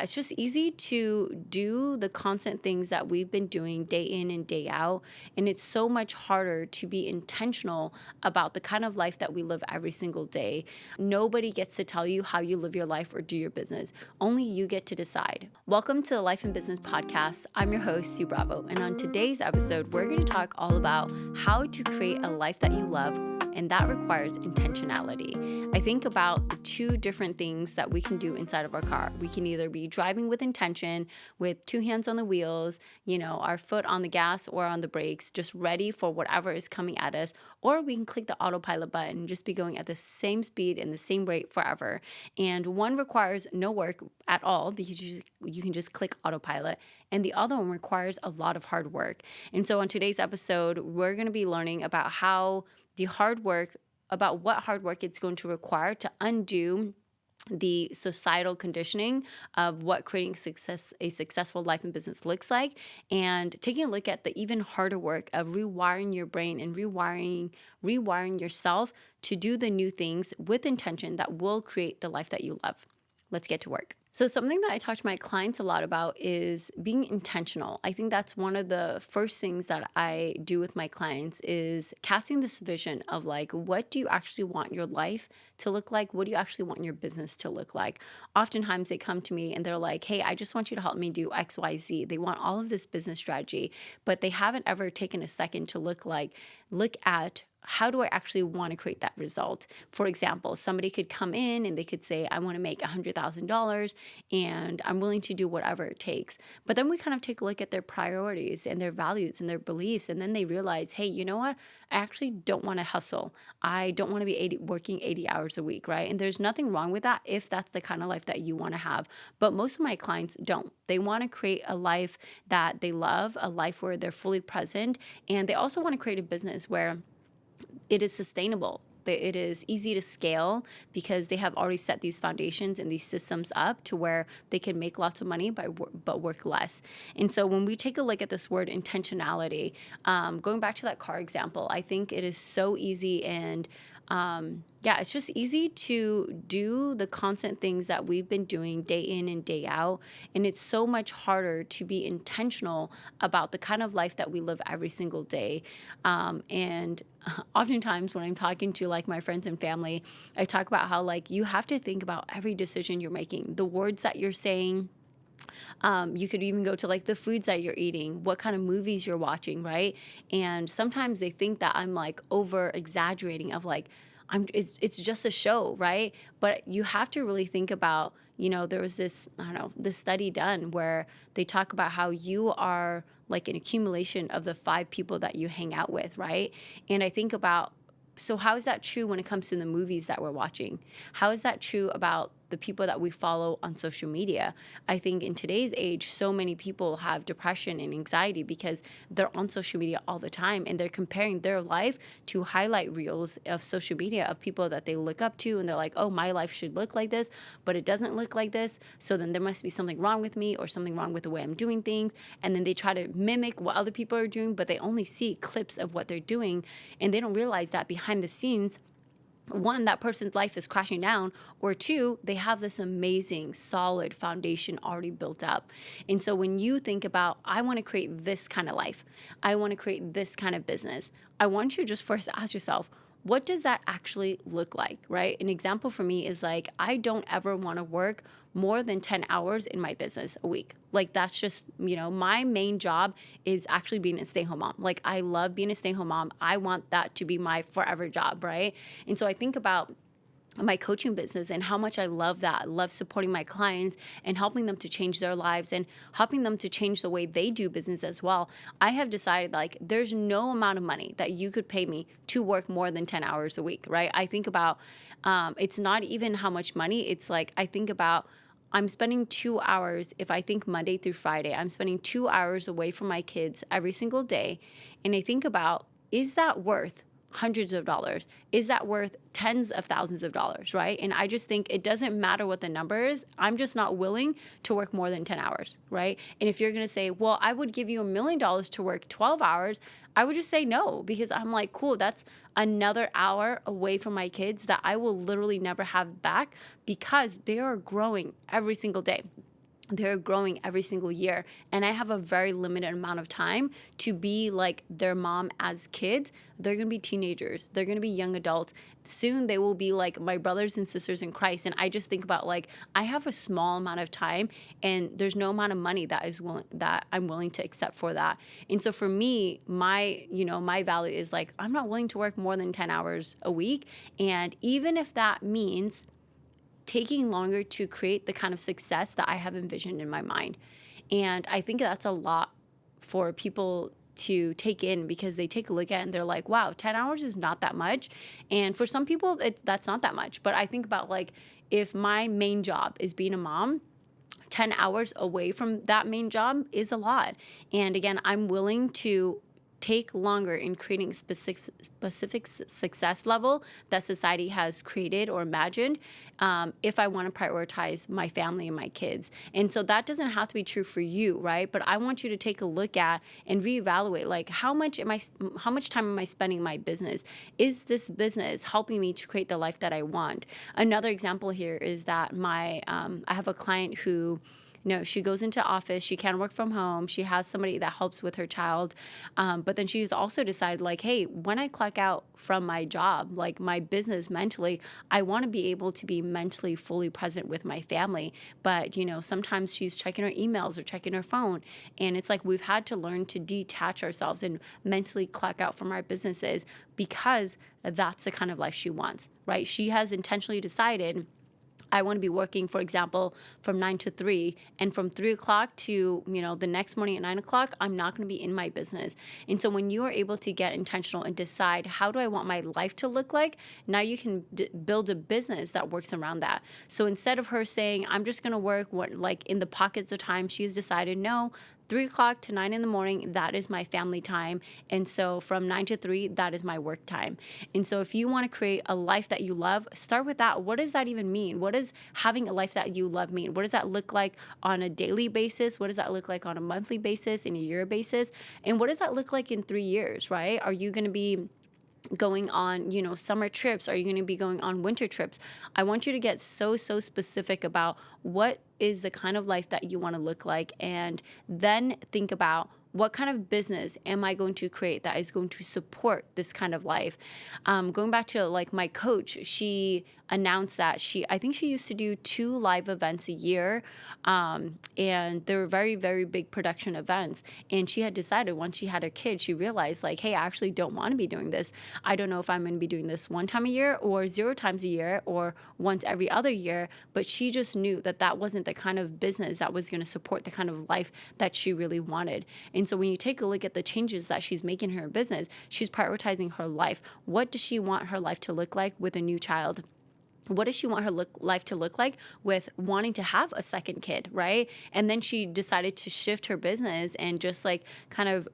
It's just easy to do the constant things that we've been doing day in and day out. And it's so much harder to be intentional about the kind of life that we live every single day. Nobody gets to tell you how you live your life or do your business. Only you get to decide. Welcome to the Life and Business Podcast. I'm your host, Sue Bravo. And on today's episode, we're going to talk all about how to create a life that you love, and that requires intentionality. I think about the two different things that we can do inside of our car. We can either be driving with intention, with two hands on the wheels, our foot on the gas or on the brakes, just ready for whatever is coming at us, or we can click the autopilot button and just be going at the same speed and the same rate forever. And one requires no work at all because you can just click autopilot, and the other one requires a lot of hard work. And so on today's episode, we're going to be learning about what hard work it's going to require to undo the societal conditioning of what creating a successful life and business looks like, and taking a look at the even harder work of rewiring your brain and rewiring yourself to do the new things with intention that will create the life that you love. Let's get to work. So something that I talk to my clients a lot about is being intentional. I think that's one of the first things that I do with my clients is casting this vision of what do you actually want your life to look like? What do you actually want your business to look like? Oftentimes they come to me and they're like, hey, I just want you to help me do X, Y, Z. They want all of this business strategy, but they haven't ever taken a second to look at how do I actually want to create that result? For example, somebody could come in and they could say, I want to make $100,000 and I'm willing to do whatever it takes. But then we kind of take a look at their priorities and their values and their beliefs. And then they realize, hey, you know what? I actually don't want to hustle. I don't want to be working 80 hours a week, right? And there's nothing wrong with that if that's the kind of life that you want to have. But most of my clients don't. They want to create a life that they love, a life where they're fully present. And they also want to create a business where it is sustainable. It is easy to scale because they have already set these foundations and these systems up to where they can make lots of money but work less. And so when we take a look at this word intentionality, going back to that car example, I think it is so easy and it's just easy to do the constant things that we've been doing day in and day out. And it's so much harder to be intentional about the kind of life that we live every single day. And oftentimes when I'm talking to my friends and family, I talk about how you have to think about every decision you're making, the words that you're saying. You could even go to the foods that you're eating, what kind of movies you're watching, right? And sometimes they think that I'm over exaggerating of it's just a show, right? But you have to really think about, there was this study done where they talk about how you are an accumulation of the 5 people that you hang out with, right? And I think about, so how is that true when it comes to the movies that we're watching? How is that true about the people that we follow on social media? I think in today's age, so many people have depression and anxiety because they're on social media all the time and they're comparing their life to highlight reels of social media of people that they look up to, and they're like, oh, my life should look like this, but it doesn't look like this. So then there must be something wrong with me or something wrong with the way I'm doing things. And then they try to mimic what other people are doing, but they only see clips of what they're doing, and they don't realize that behind the scenes, one, that person's life is crashing down, or two, they have this amazing, solid foundation already built up. And so when you think about, I want to create this kind of life, I want to create this kind of business, I want you to just first ask yourself, what does that actually look like, right? An example for me is I don't ever want to work more than 10 hours in my business a week. That's just, my main job is actually being a stay-at-home mom. I love being a stay-at-home mom. I want that to be my forever job, right? And so I think about my coaching business and how much I love that. I love supporting my clients and helping them to change their lives and helping them to change the way they do business as well. I have decided there's no amount of money that you could pay me to work more than 10 hours a week, right? I think about, it's not even how much money. It's I think about, I'm spending 2 hours, if I think Monday through Friday, I'm spending 2 hours away from my kids every single day. And I think about, is that worth hundreds of dollars? Is that worth tens of thousands of dollars, right? And I just think it doesn't matter what the number is. I'm just not willing to work more than 10 hours, right? And if you're going to say, well, I would give you $1 million to work 12 hours, I would just say no, because I'm cool, that's another hour away from my kids that I will literally never have back because they are growing every single day. they're growing every single year, and I have a very limited amount of time to be like their mom as kids. They're going to be teenagers, they're going to be young adults, soon they will be like my brothers and sisters in Christ. And I just think about like I have a small amount of time, and there's no amount of money that I'm willing to accept for that. And so for me, my value is like I'm not willing to work more than 10 hours a week. And even if that means taking longer to create the kind of success that I have envisioned in my mind. And I think that's a lot for people to take in, because they take a look at it and they're like, wow, 10 hours is not that much. And for some people, that's not that much. But I think about like, if my main job is being a mom, 10 hours away from that main job is a lot. And again, I'm willing to take longer in creating specific success level that society has created or imagined, if I want to prioritize my family and my kids. And so that doesn't have to be true for you, right? But I want you to take a look at and reevaluate, like how much time am I spending in my business? Is this business helping me to create the life that I want? Another example here is that I have a client who, no, she goes into office. She can work from home. She has somebody that helps with her child. But then she's also decided like, hey, when I clock out from my job, like my business mentally, I want to be able to be mentally fully present with my family. But, sometimes she's checking her emails or checking her phone. And it's like we've had to learn to detach ourselves and mentally clock out from our businesses, because that's the kind of life she wants, right? She has intentionally decided, I want to be working, for example, from 9 to 3, and from 3 o'clock to, the next morning at 9 o'clock, I'm not going to be in my business. And so when you are able to get intentional and decide, how do I want my life to look like? Now you can build a business that works around that. So instead of her saying, I'm just going to work like in the pockets of time, she's decided, no, 3 o'clock to 9 in the morning, that is my family time. And so from 9 to 3, that is my work time. And so if you want to create a life that you love, start with that. What does that even mean? What does having a life that you love mean? What does that look like on a daily basis? What does that look like on a monthly basis, in a year basis? And what does that look like in 3 years, right? Are you going to be going on, summer trips? Are you going to be going on winter trips? I want you to get so specific about what is the kind of life that you want to look like, and then think about, what kind of business am I going to create that is going to support this kind of life? Going back to like my coach, she announced that I think she used to do 2 live events a year. And they were very, very big production events. And she had decided, once she had her kid, she realized like, hey, I actually don't want to be doing this. I don't know if I'm going to be doing this 1 time a year or 0 times a year or once every other year. But she just knew that that wasn't the kind of business that was going to support the kind of life that she really wanted. And so when you take a look at the changes that she's making in her business, she's prioritizing her life. What does she want her life to look like with a new child? What does she want her life to look like with wanting to have a second kid, right? And then she decided to shift her business and just like kind of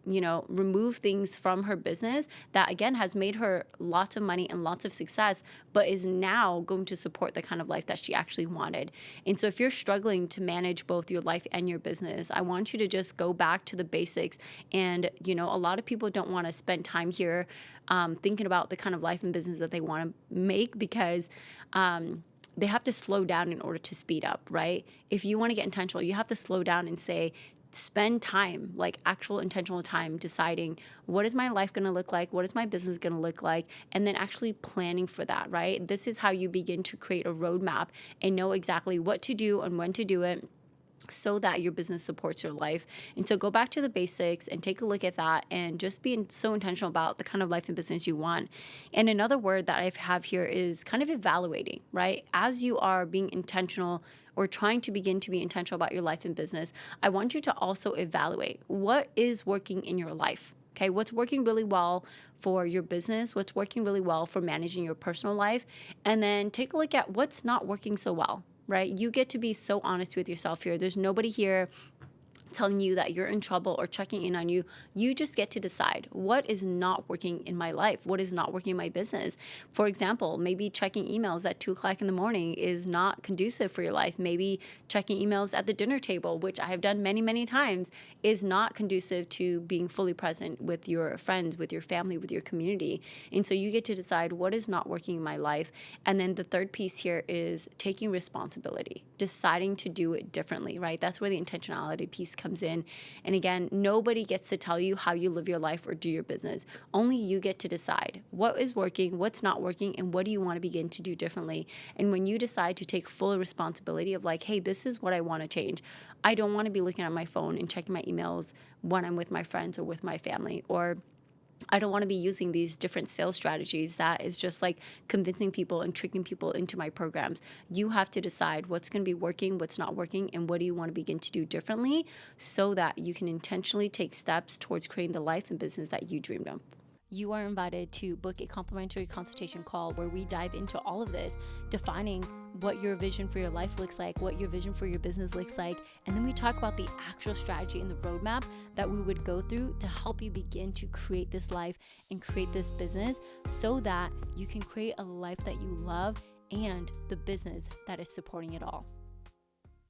remove things from her business that, again, has made her lots of money and lots of success, but is now going to support the kind of life that she actually wanted. And so if you're struggling to manage both your life and your business, I want you to just go back to the basics. And, a lot of people don't want to spend time here thinking about the kind of life and business that they want to make, because they have to slow down in order to speed up, right? If you want to get intentional, you have to slow down and spend time, like actual intentional time, deciding, what is my life going to look like? What is my business going to look like? And then actually planning for that, right? This is how you begin to create a roadmap and know exactly what to do and when to do it, so that your business supports your life. And so go back to the basics and take a look at that, and just be so intentional about the kind of life and business you want. And another word that I have here is kind of evaluating, right? As you are being intentional or trying to begin to be intentional about your life and business, I want you to also evaluate what is working in your life. Okay, what's working really well for your business? What's working really well for managing your personal life? And then take a look at what's not working so well, right? You get to be so honest with yourself here. There's nobody here telling you that you're in trouble or checking in on you. You just get to decide what is not working in my life, what is not working in my business. For example, maybe checking emails at 2 o'clock in the morning is not conducive for your life. Maybe checking emails at the dinner table, which I have done many, many times, is not conducive to being fully present with your friends, with your family, with your community. And so you get to decide what is not working in my life. And then the third piece here is taking responsibility, deciding to do it differently, right? That's where the intentionality piece comes in. And again, nobody gets to tell you how you live your life or do your business. Only you get to decide what is working, what's not working, and what do you want to begin to do differently. And when you decide to take full responsibility of like, hey, this is what I want to change. I don't want to be looking at my phone and checking my emails when I'm with my friends or with my family, or I don't want to be using these different sales strategies that is just like convincing people and tricking people into my programs. You have to decide what's going to be working, what's not working, and what do you want to begin to do differently so that you can intentionally take steps towards creating the life and business that you dreamed of. You are invited to book a complimentary consultation call where we dive into all of this, defining what your vision for your life looks like, what your vision for your business looks like, and then we talk about the actual strategy and the roadmap that we would go through to help you begin to create this life and create this business so that you can create a life that you love and the business that is supporting it all.